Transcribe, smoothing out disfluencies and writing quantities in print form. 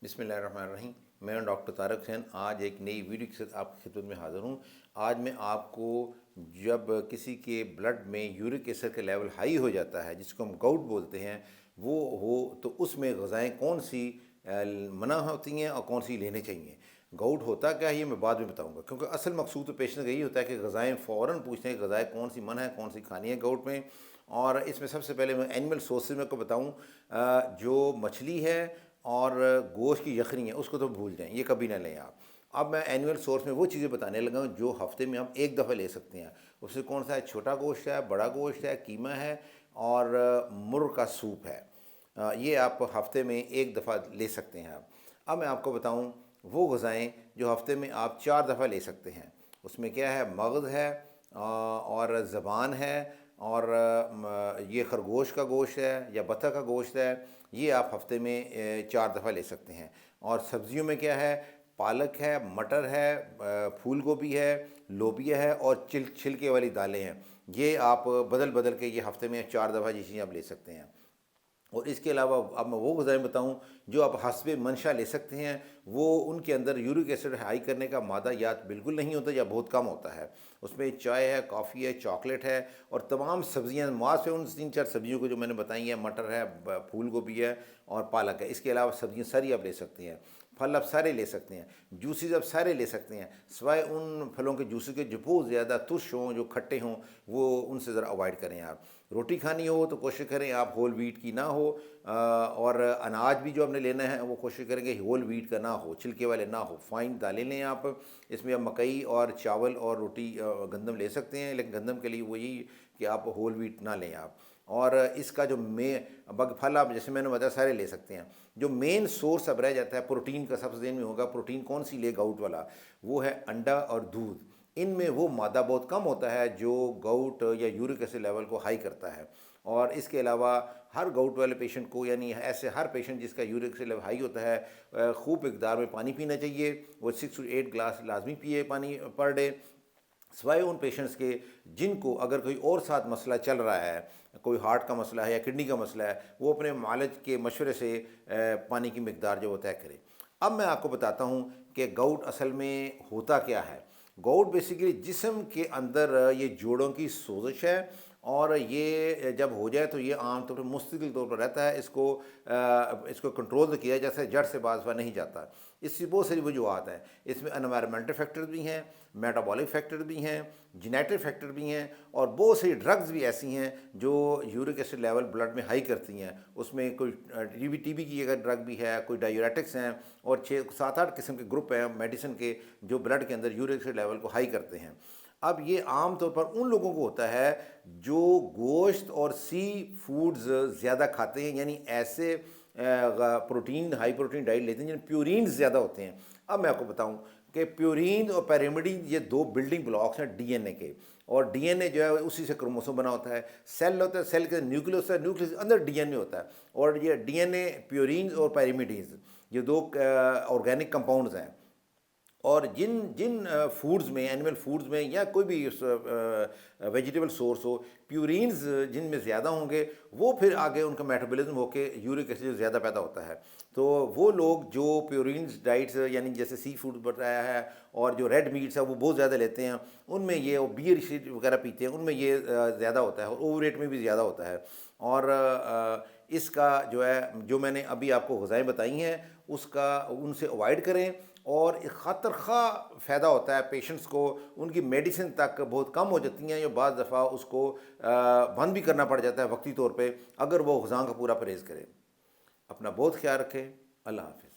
बिस्मिल्लाहिर्रहमानिर्रहीम। मैं हूं डॉक्टर तारक हुसैन। आज एक नई वीडियो के साथ आपकी खिदमत में हाज़िर हूं। आज मैं आपको जब किसी के ब्लड में यूरिक एसिड का लेवल हाई हो जाता है, जिसको हम गाउट बोलते हैं, वो हो तो उसमें ग़िज़ाएँ कौन सी मना होती हैं और कौन सी लेनी चाहिए। गाउट होता क्या है ये मैं बाद में बताऊंगा, क्योंकि असल मकसूद तो पेशेंट का यही होता है कि ग़िज़ाएँ फ़ौरन पूछते हैं ग़िज़ाएँ कौन सी मना है, कौन सी खानी है गाउट में। और इसमें सबसे पहले मैं एनिमल सोर्सेज में को बताऊँ, जो मछली है और गोश्त की यखनी है उसको तो भूल जाएं, ये कभी ना लें आप। अब मैं एनुअल सोर्स में वो चीज़ें बताने लगा हूँ जो हफ्ते में हम एक दफ़ा ले सकते हैं। उससे कौन सा है, छोटा गोश्त है, बड़ा गोश्त है, कीमा है और मुर्ग का सूप है। ये आप हफ्ते में एक दफ़ा ले सकते हैं आप। अब मैं आपको बताऊँ वो ग़िज़ाएँ जो हफ्ते में आप 4 दफ़ा ले सकते हैं। उसमें क्या है, मगज़ है और ज़बान है और ये खरगोश का गोश्त है या बतख का गोश्त है। ये आप हफ्ते में 4 दफ़ा ले सकते हैं। और सब्ज़ियों में क्या है, पालक है, मटर है, फूल गोभी है, लोबिया है और छिलके वाली दालें हैं। ये आप बदल बदल के ये हफ्ते में 4 दफ़ा ये चीज़ें आप ले सकते हैं। और इसके अलावा अब मैं वो ग़िज़ाएँ बताऊँ जो आप हस्बे मंशा ले सकते हैं। वो उनके अंदर यूरिक एसिड हाई करने का मादा या बिल्कुल नहीं होता या बहुत कम होता है। उसमें चाय है, कॉफ़ी है, चॉकलेट है और तमाम सब्ज़ियाँ मास से उन 3-4 सब्ज़ियों को जो मैंने बताई हैं, मटर है, फूल गोभी है और पालक है। इसके अलावा सब्ज़ियाँ सारी आप ले सकते हैं। फल आप सारे ले सकते हैं, जूसेस आप सारे ले सकते हैं, सिवाय उन फलों के जूसेस के जो बहुत ज़्यादा तुर्श हों, जो खट्टे हों, वो उनसे ज़रा अवॉइड करें आप। रोटी खानी हो तो कोशिश करें आप होल व्हीट की ना हो, और अनाज भी जो आपने लेना है वो कोशिश करेंगे होल व्हीट का ना हो, छिलके वाले ना हो, फाइन दालें लें आप। इसमें आप मकई और चावल और रोटी गंदम ले सकते हैं, लेकिन गंदम के लिए वही कि आप होल व्हीट ना लें आप। और इसका जो बग फल आप जैसे मैंने बताया सारे ले सकते हैं। जो मेन सोर्स अब रह जाता है प्रोटीन का, सबसे दिन में होगा प्रोटीन कौन सी ले गाउट वाला, वो है अंडा और दूध। इनमें वो मादा बहुत कम होता है जो गाउट या यूरिक एसिड लेवल को हाई करता है। और इसके अलावा हर गाउट वाले पेशेंट को, यानी ऐसे हर पेशेंट जिसका यूरिक एसिड लेवल हाई होता है, खूब मकदार में पानी पीना चाहिए। वो 6 to 8 ग्लास लाजमी पिए पानी पर डे। सिवाय उन पेशेंट्स के जिनको अगर कोई और साथ मसला चल रहा है, कोई हार्ट का मसला है या किडनी का मसला है, वो अपने मालिज के मशवरे से पानी की मकदार जो वो तय करें। अब मैं आपको बताता हूँ कि गाउट असल में होता क्या है। गाउट बेसिकली जिस्म के अंदर ये जोड़ों की सोजिश है और ये जब हो जाए तो ये आमतौर पर मुस्तकिल तौर पर रहता है। इसको कंट्रोल तो किया जैसे जड़ से बाज़ नहीं जाता। इसकी बहुत सारी वजूहत हैं। इसमें एनवायरमेंटल फैक्टर्स भी हैं, मेटाबॉलिक फैक्टर भी हैं, जेनेटिक फैक्टर भी हैं और बहुत सारी ड्रग्स भी ऐसी हैं जो यूरिक एसिड लेवल ब्लड में हाई करती हैं। उसमें कोई टीबी की अगर ड्रग भी है, कोई डायूरेटिक्स हैं और 6-7-8 किस्म के ग्रुप हैं मेडिसिन के जो ब्लड के अंदर यूरिक एसिड लेवल को हाई करते हैं। अब ये आम तौर पर उन लोगों को होता है जो गोश्त और सी फूड्स ज़्यादा खाते हैं, यानी ऐसे प्रोटीन हाई प्रोटीन डाइट लेते हैं जिनमें प्यूरिन ज़्यादा होते हैं। अब मैं आपको बताऊं कि प्यूरिन और पैरामिडीन ये 2 बिल्डिंग ब्लॉक्स हैं डीएनए के। और डीएनए जो है उसी से क्रोमोसोम बना होता है। सेल होता है, सेल के न्यूक्लियस होता है, न्यूक्लियस के अंदर डीएनए होता है। और ये डीएनए, प्यूरिन और पैरामिडीन ये 2 ऑर्गेनिक कंपाउंड्स हैं। और जिन जिन फूड्स में, एनिमल फूड्स में या कोई भी वेजिटेबल सोर्स हो, प्यूरिन्स जिनमें ज़्यादा होंगे वो फिर आगे उनका मेटाबॉलिज्म होके यूरिक एसिड ज़्यादा पैदा होता है। तो वो लोग जो प्यूरिन्स डाइट्स यानी जैसे सी फूड बताया है और जो रेड मीट्स है वो बहुत ज़्यादा लेते हैं, उनमें ये और बियर वगैरह पीते हैं उनमें ये ज़्यादा होता है और ओवरवेट में भी ज़्यादा होता है। और इसका जो है, जो मैंने अभी आपको ग़िज़ाएँ बताई हैं उसका उनसे अवॉइड करें। और एक ख़ातर ख़ा फ़ायदा होता है पेशेंट्स को, उनकी मेडिसिन तक बहुत कम हो जाती हैं या बाद दफ़ा उसको बंद भी करना पड़ जाता है वक्ती तौर पे, अगर वो ग़िज़ा का पूरा परहेज़ करें। अपना बहुत ख्याल रखें। अल्लाह हाफ़िज़।